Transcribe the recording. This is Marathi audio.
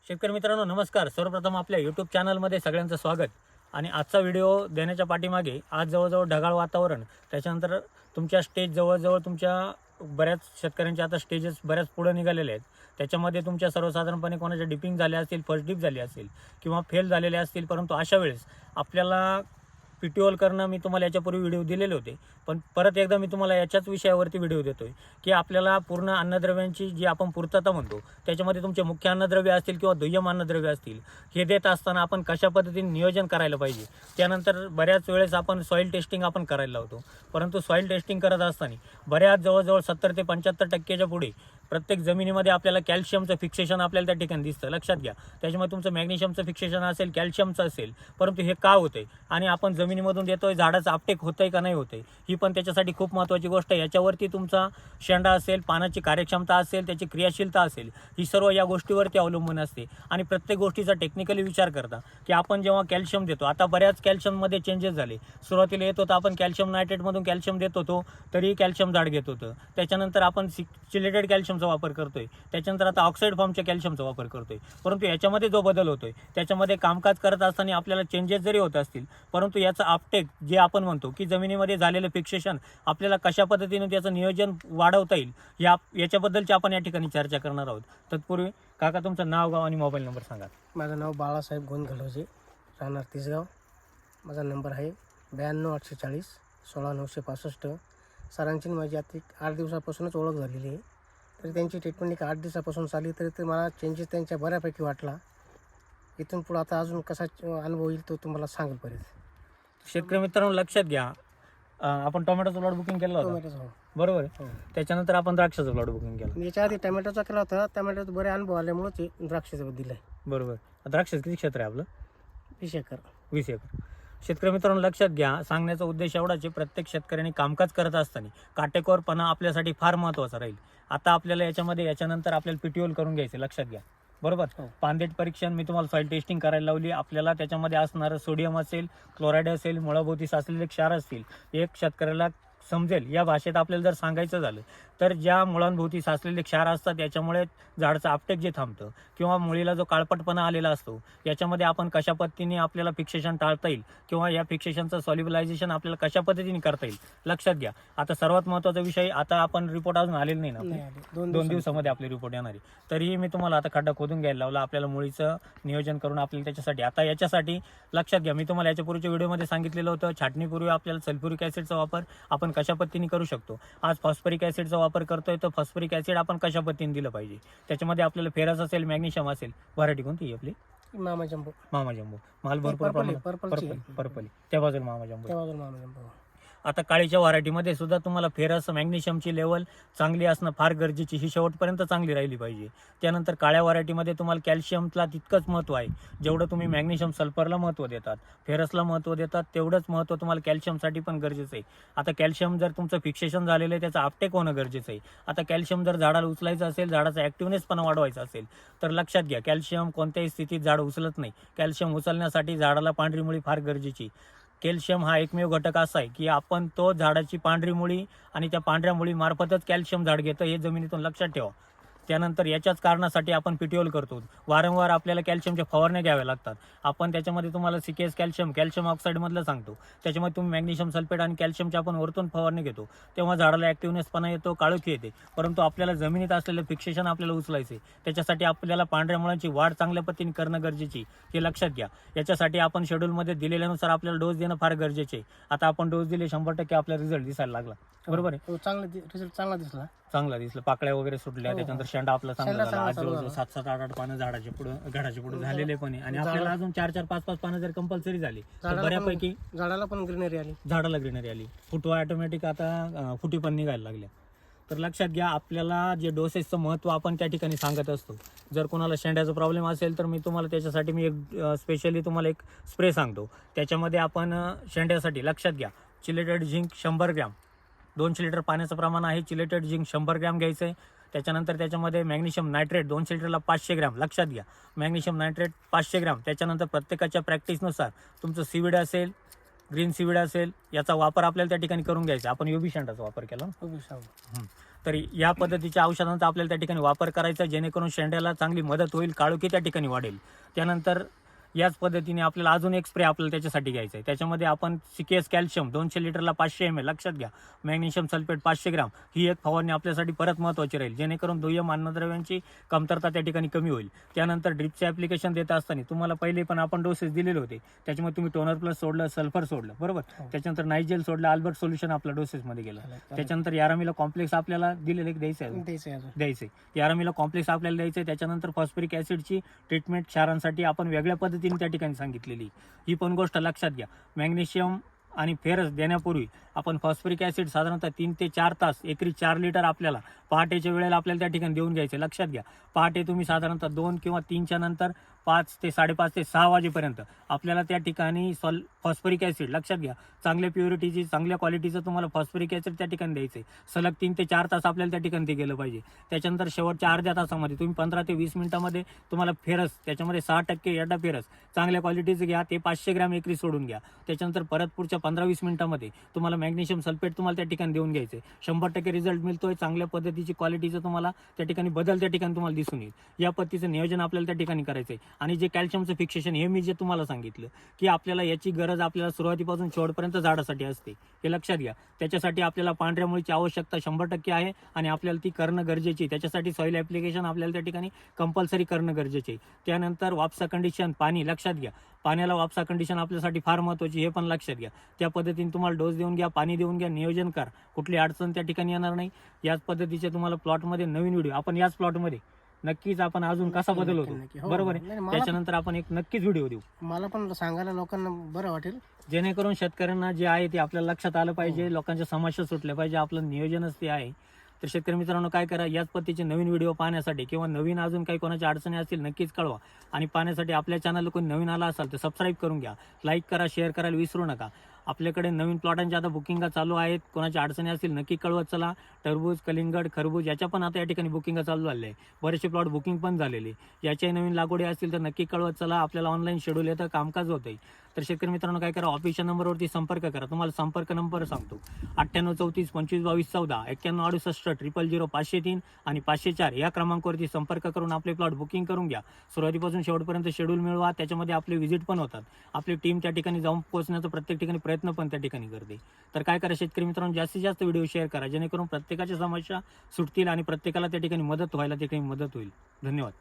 शेतकरी मित्रांनो नमस्कार. सर्वप्रथम आपल्या यूट्यूब चॅनलमध्ये सगळ्यांचं स्वागत. आणि आजचा व्हिडिओ देण्याच्या पाठीमागे आज जवळजवळ ढगाळ वातावरण, त्याच्यानंतर तुमच्या स्टेज जवळजवळ तुमच्या बऱ्याच शेतकऱ्यांचे आता स्टेजेस बऱ्याच पुढे निघालेले आहेत. त्याच्यामध्ये तुमच्या सर्वसाधारणपणे कोणाचे डिपिंग झाले असतील, फर्स्ट डिप झाली असेल किंवा फेल झालेले असतील. परंतु अशा वेळेस आपल्याला PTOL करणं मी तुम्हाला याच्यापूर्वी व्हिडिओ दिलेले होते, पण परत एकदा मी तुम्हाला याच्याच विषयावरती व्हिडिओ देतोय की आपल्याला पूर्ण अन्नद्रव्यांची जी आपण पूर्तता म्हणतो त्याच्यामध्ये तुमचे मुख्य अन्नद्रव्य असतील किंवा दुय्यम अन्नद्रव्य असतील, हे देत असताना आपण कशा पद्धतीने नियोजन करायला पाहिजे. त्यानंतर बऱ्याच वेळेस आपण सॉईल टेस्टिंग आपण करायला लावतो, परंतु सॉईल टेस्टिंग करत असताना बऱ्याच जवळजवळ 70 ते 75% पुढे प्रत्येक जमिनीमध्ये आपल्याला कॅल्शियमचं फिक्सेशन आपल्याला त्या ठिकाणी दिसतं. लक्षात घ्या, त्याच्यामुळे तुमचं मॅग्नेशियमचं फिक्सेशन असेल, कॅल्शियमचं असेल, परंतु हे का होतंय आणि आपण जमिनीमधून देतोय, झाडाचं आपटेक होतंय का नाही होतंय, ही पण त्याच्यासाठी खूप महत्त्वाची गोष्ट आहे. याच्यावरती तुमचा शेंडा असेल, पानाची कार्यक्षमता असेल, त्याची क्रियाशीलता असेल, ही सर्व या गोष्टीवरती अवलंबून असते. आणि प्रत्येक गोष्टीचा टेक्निकली विचार करता की आपण जेव्हा कॅल्शियम देतो, आता बऱ्याच कॅल्शियममध्ये चेंजेस झाले. सुरुवातीला येत होतं आपण कॅल्शियम नायट्रेटमधून कॅल्शियम देत होतो तरी कॅल्शियम झाड घेत होतं. त्याच्यानंतर आपण चिलेटेड कॅल्शियमचा वापर करतोय, त्याच्यानंतर आता ऑक्साईड फॉर्मच्या कॅल्शियमचा वापर करतोय. परंतु याच्यामध्ये जो बदल होतोय, त्याच्यामध्ये कामकाज करत असताना आपल्याला चेंजेस जरी होत असतील, परंतु याचं आपटेक जे आपण म्हणतो की जमिनीमध्ये झालेलं फिक्सेशन आपल्याला कशा पद्धतीने त्याचं नियोजन वाढवता येईल, याच्याबद्दलची आपण या ठिकाणी चर्चा करणार आहोत. तत्पूर्वी काका तुमचं नाव, गाव आणि मोबाईल नंबर सांगा. माझं नाव बाळासाहेब गोंदघलोजे, राहणार तिसगाव. माझा नंबर आहे 92 840 16 965. सरांची माझी आता 8 दिवसापासूनच ओळख झालेली आहे. तरी त्यांची ट्रीटमेंट 8 दिवसापासून चालली, तरी ते मला चेंजेस त्यांच्या बऱ्यापैकी वाटला. इथून पुढं आता अजून कसा अनुभव येईल तो तुम्हाला सांगेल परत. शेतकरी मित्रांनो लक्षात घ्या, आपण टोमॅटोचा प्लॉट बुकिंग केला होता टोमॅटोचा बरोबर आहे. त्याच्यानंतर आपण द्राक्षाचा प्लॉट बुकिंग केला. याच्या आधी टोमॅटोचा केला होता. टोमॅटोचा बरे अनुभव आल्यामुळे ते द्राक्षाचं दिलं आहे. बरोबर. द्राक्षाचं किती क्षेत्र आहे आपलं? 20 एकर. 20 एकर. शेतकरी मित्रांनो लक्षात घ्या, सांगण्याचा उद्देश एवढाच आहे, प्रत्येक शेतकऱ्यांनी कामकाज करत असताना काटेकोरपणा आपल्यासाठी फार महत्त्वाचा राहील. आता आपल्याला याच्यानंतर आपल्याला PTOL करून घ्यायचं, लक्षात घ्या बरोबर. पानदेट परीक्षण मी तुम्हाला सॉईल टेस्टिंग करायला लावली. आपल्याला त्याच्यामध्ये असणारं सोडियम असेल, क्लोराईड असेल, मुळाभोवती साचलेले क्षार असतील, एक शेतकऱ्याला समजेल या भाषेत आपल्याला जर सांगायचं झालं तर ज्या मुळांभोवती साचलेले क्षार असतात याच्यामुळे झाडाचं आपटेक जे थांबतं किंवा मुळीला जो काळपटपणा आलेला असतो, याच्यामध्ये आपण कशा पद्धतीने आपल्याला फिक्सेशन टाळता येईल किंवा या फिक्सेशनचं सॉल्युबलायझेशन आपल्याला कशा पद्धतीने करता येईल, लक्षात घ्या. आता सर्वात महत्त्वाचा विषय, आता आपण रिपोर्ट अजून आलेला नाही ना, 2 दिवसामध्ये आपली रिपोर्ट येणार आहे. तरीही मी तुम्हाला आता खड्डा खोदून घ्यायला लावला, आपल्याला मुळीचं नियोजन करून आपल्याला त्याच्यासाठी. आता याच्यासाठी लक्षात घ्या, मी तुम्हाला याच्यापूर्वीच्या व्हिडिओमध्ये सांगितलेलं होतं, छाटणीपूर्वी आपल्याला सल्फ्युरिक ॲसिडचा वापर आपण कशा पद्धतीने करू शकतो. आज फॉस्फरिक ॲसिडचा वापर करतोय, तर फॉस्फरिक ॲसिड आपण कशा पद्धतीने दिलं पाहिजे. त्याच्यामध्ये आपल्याला फेरस असेल, मॅग्नेशियम असेल. व्हरायटी कोणती आपली? मामा जंबो. मामा जंबो. माल भरपूर पर्पल. त्या बाजूला मामा जंबो. आता काळीच्या व्हरायटीमध्ये सुद्धा तुम्हाला फेरस, मॅग्नेशियमची लेवल चांगली असणं फार गरजेची, ही शेवटपर्यंत चांगली राहिली पाहिजे. त्यानंतर काळ्या व्हरायटीमध्ये तुम्हाला कॅल्शियमला तितकंच महत्त्व आहे जेवढं तुम्ही मॅग्नेशियम सल्फरला महत्त्व देतात, फेरसला महत्त्व देतात, तेवढंच महत्त्व तुम्हाला कॅल्शियमसाठी पण गरजेचं आहे. आता कॅल्शियम जर तुमचं फिक्सेशन झालेलं आहे, त्याचं आपटेक होणं गरजेचं आहे. आता कॅल्शियम जर झाडाला उचलायचं असेल, झाडाचा ॲक्टिव्हनेसपणा वाढवायचा असेल, तर लक्षात घ्या, कॅल्शियम कोणत्याही स्थितीत झाड उचलत नाही. कॅल्शियम उचलण्यासाठी झाडाला पांढरी मुळी फार गरजेची. कॅल्शियम हा एकमेव घटक असा आहे की आपण तो झाडाची पांढरी मुळी आणि त्या पांढऱ्या मुळीमार्फतच कॅल्शियम झाड घेतं, हे जमिनीतून लक्षात ठेवा. त्यानंतर याच्याच कारणासाठी आपण PTOL करतो. वारंवार आपल्याला कॅल्शियमच्या फवारण्या घ्याव्या लागतात. आपण त्याच्यामध्ये तुम्हाला CKS कॅल्शियम ऑक्साईडमधलं सांगतो. त्याच्यामध्ये तुम्ही मॅग्नेशियम सल्फेट आणि कॅल्शियमच्या आपण वरतून फवारणी घेतो, तेव्हा झाडाला ॲक्टिव्हनेसपणा येतो, काळोखी येते. परंतु आपल्याला जमिनीत असलेलं फिक्सेशन आपल्याला उचलायचे, त्याच्यासाठी आपल्याला पांढऱ्या मुळांची वाढ चांगल्या पद्धतीने करणं गरजेची, हे लक्षात घ्या. याच्यासाठी आपण शेड्यूलमध्ये दिलेल्यानुसार आपल्याला डोस देणं फार गरजेचे आहे. आता आपण डोस दिले, 100% आपल्याला रिझल्ट दिसायला लागला, बरोबर आहे. रिझल्ट चांगला दिसला. पाकळ्या वगैरे सुटल्या, त्याच्यानंतर शेंडा आपला चांगला झाला. आज जवळजवळ 7-7, 8-8 पानं झाडाच्या पुढे झालेले पण आहे. आणि आपल्याला अजून 4-4, 5-5 पानं जर कंपल्सरी झाली तर बऱ्यापैकी झाडाला पण ग्रीनरी आली. फुटवा ऑटोमॅटिक आता फुटी पण निघायला लागल्या. तर लक्षात घ्या, आपल्याला जे डोसेसचं महत्त्व आपण त्या ठिकाणी सांगत असतो. जर कोणाला शेंड्याचा प्रॉब्लेम असेल तर मी तुम्हाला त्याच्यासाठी मी एक स्पेशली तुम्हाला एक स्प्रे सांगतो. त्याच्यामध्ये आपण शेंड्यासाठी लक्षात घ्या, चिलेटेड झिंक 100 ग्रॅम, 200 लिटर पाण्याचं प्रमाण आहे. चिलेटेड झिंक 100 ग्रॅम घ्यायचं आहे. त्याच्यानंतर त्याच्यामध्ये मॅग्नेशियम नायट्रेट 200 लिटरला 500 ग्रॅम, लक्षात घ्या, मॅग्नेशियम नायट्रेट 500 ग्रॅम. त्याच्यानंतर प्रत्येकाच्या प्रॅक्टिसनुसार तुमचं सीवीड असेल, ग्रीन सीवीड असेल, याचा वापर आपल्याला त्या ठिकाणी करून घ्यायचा. आपण UB शेंडाचा वापर केला. तर या पद्धतीच्या औषधांचा आपल्याला त्या ठिकाणी वापर करायचा, जेणेकरून शेंड्याला चांगली मदत होईल, काळोखी त्या ठिकाणी वाढेल. त्यानंतर याच पद्धतीने आपल्याला अजून एक स्प्रे आपल्याला त्याच्यासाठी घ्यायचा आहे. त्याच्यामध्ये आपण सिकेस कॅल्शियम 200 लिटरला 500 ml लक्षात घ्या, मॅग्नेशियम सल्फेट 500 ग्राम, ही एक फवारणी आपल्यासाठी परत महत्त्वाची राहील, जेणेकरून दुय्यम अन्नद्रव्यांची कमतरता त्या ठिकाणी कमी होईल. त्यानंतर ड्रिपचे ॲप्लिकेशन देत असताना तुम्हाला पहिले पण आपण डोसेस दिलेले होते, त्याच्यामध्ये तुम्ही टोनर प्लस सोडलं, सल्फर सोडलं, बरोबर. त्याच्यानंतर नायजेल सोडलं, अल्बर्ट सोल्युशन आपल्या डोसेसमध्ये गेलं. त्याच्यानंतर यारामीला कॉम्प्लेक्स आपल्याला दिलेलं एक द्यायचं आहे, यारामीला कॉम्प्लेक्स आपल्याला द्यायचं आहे. त्याच्यानंतर फॉस्फरिक ॲसिडची ट्रीटमेंट क्षारांसाठी आपण वेगळ्या पद्धतीने त्या ठिकाणी सांगितलेली, ही पण गोष्ट लक्षात घ्या. मॅग्नेशियम आणि फेरस देण्यापूर्वी आपण फॉस्फरिक ॲसिड साधारणतः 3 ते 4 तास एकरी 4 लिटर आपल्याला पहाटेच्या वेळेला आपल्याला त्या ठिकाणी देऊन घ्यायचे. लक्षात घ्या, पहाटे तुम्ही साधारणतः 2 किंवा 3च्या नंतर 5 ते 5:30 ते 6 वाजेपर्यंत आपल्याला त्या ठिकाणी फॉस्फरिक ॲसिड, लक्षात घ्या, चांगल्या प्युरिटीची चांगल्या क्वालिटीचं तुम्हाला फॉस्फरिक ॲसिड त्या ठिकाणी द्यायचं आहे. सलग 3 ते 4 तास आपल्याला त्या ठिकाणी ते गेलं पाहिजे. त्याच्यानंतर शेवटच्या अर्ध्या तासामध्ये तुम्ही 15 ते 20 मिनिटामध्ये तुम्हाला फेरस, त्याच्यामध्ये 6% एडा फेरस चांगल्या क्वालिटीचं घ्या, ते 500 ग्रॅम एकरी सोडून घ्या. त्याच्यानंतर परत पुढच्या 15-20 मिनिटामध्ये तुम्हाला मॅग्नेशियम सल्फेट तुम्हाला त्या ठिकाणी देऊन घ्यायचं आहे. 100% रिझल्ट मिळतोय, चांगल्या पद्धतीची क्वालिटीचं तुम्हाला त्या ठिकाणी बदल त्या ठिकाणी तुम्हाला दिसून येईल. या पद्धतीचं नियोजन आपल्याला त्या ठिकाणी करायचं आहे. आणि जे कॅल्शियमचं फिक्सेशन, हे मी जे तुम्हाला सांगितलं की आपल्याला याची गरज आपल्याला सुरुवातीपासून शेवटपर्यंत झाडासाठी असते, हे लक्षात घ्या. त्याच्यासाठी आपल्याला पांढऱ्या मुळीची आवश्यकता 100% आहे आणि आपल्याला ती करणं गरजेची आहे. त्याच्यासाठी सॉईल ॲप्लिकेशन आपल्याला त्या ठिकाणी कंपल्सरी करणं गरजेचे आहे. त्यानंतर वापसा कंडिशन, पाणी, लक्षात घ्या, पाण्याला वापसा कंडिशन आपल्यासाठी फार महत्त्वाची, हे पण लक्षात घ्या. त्या पद्धतीने तुम्हाला डोस देऊन घ्या, पाणी देऊन घ्या, नियोजन करा, कुठली अडचण त्या ठिकाणी येणार नाही. याच पद्धतीचे तुम्हाला प्लॉटमध्ये नवीन व्हिडिओ आपण याच प्लॉटमध्ये नक्कीच आपण अजून कसा बदल होतो, बरोबर आहे, त्याच्यानंतर आपण एक नक्कीच व्हिडिओ देऊ. मला पण सांगायला लोकांना बरं वाटेल, जेणेकरून शेतकऱ्यांना जे आहे ते आपल्याला लक्षात आलं पाहिजे, लोकांच्या समस्या सुटल्या पाहिजे, आपलं नियोजनच ते आहे. तर शेतकरी मित्रांनो, काय करा, याच पद्धतीचे नवीन व्हिडिओ पाहण्यासाठी किंवा नवीन अजून काही कोणाच्या अडचणी असतील नक्कीच कळवा. आणि पाहण्यासाठी आपल्या चॅनलला कोणी नवीन आला असाल तर सबस्क्राईब करून घ्या, लाईक करा, शेअर करायला विसरू नका. आपल्याकडे नवीन प्लॉटांच्या आता बुकिंगा चालू आहेत, कोणाच्या अडचणी असतील नक्की कळवत चला. टरबूज, कलिंगड, खरबूज याच्या पण आता या ठिकाणी बुकिंगा चालू झाले आहे, बरेचसे प्लॉट बुकिंग पण झालेले. याच्याही नवीन लागवडी असतील तर नक्की कळवत चला. आपल्याला ऑनलाईन शेड्यूल येतं, कामकाज होतं. तर शेतकरी मित्रांनो, काय करा, ऑफिसच्या नंबरवरती संपर्क करा. तुम्हाला संपर्क नंबर सांगतो, 98 34 25 22 14, 91 68 000 503 आणि 504 या क्रमांकावरती संपर्क करून आपले प्लॉट बुकिंग करून घ्या. सुरुवातीपासून शेवटपर्यंत शेड्यूल मिळवा, त्याच्यामध्ये आपले व्हिजिट पण होतात, आपली टीम त्या ठिकाणी जाऊन पोहोचण्याचा प्रत्येक ठिकाणी प्रयत्न पण त्या ठिकाणी करते. तर काय करा शेतकरी मित्रांनो, जास्तीत जास्त व्हिडिओ शेअर करा, जेणेकरून प्रत्येकाच्या समस्या सुटतील आणि प्रत्येकाला त्या ठिकाणी मदत व्हायला त्या ठिकाणी मदत होईल. धन्यवाद.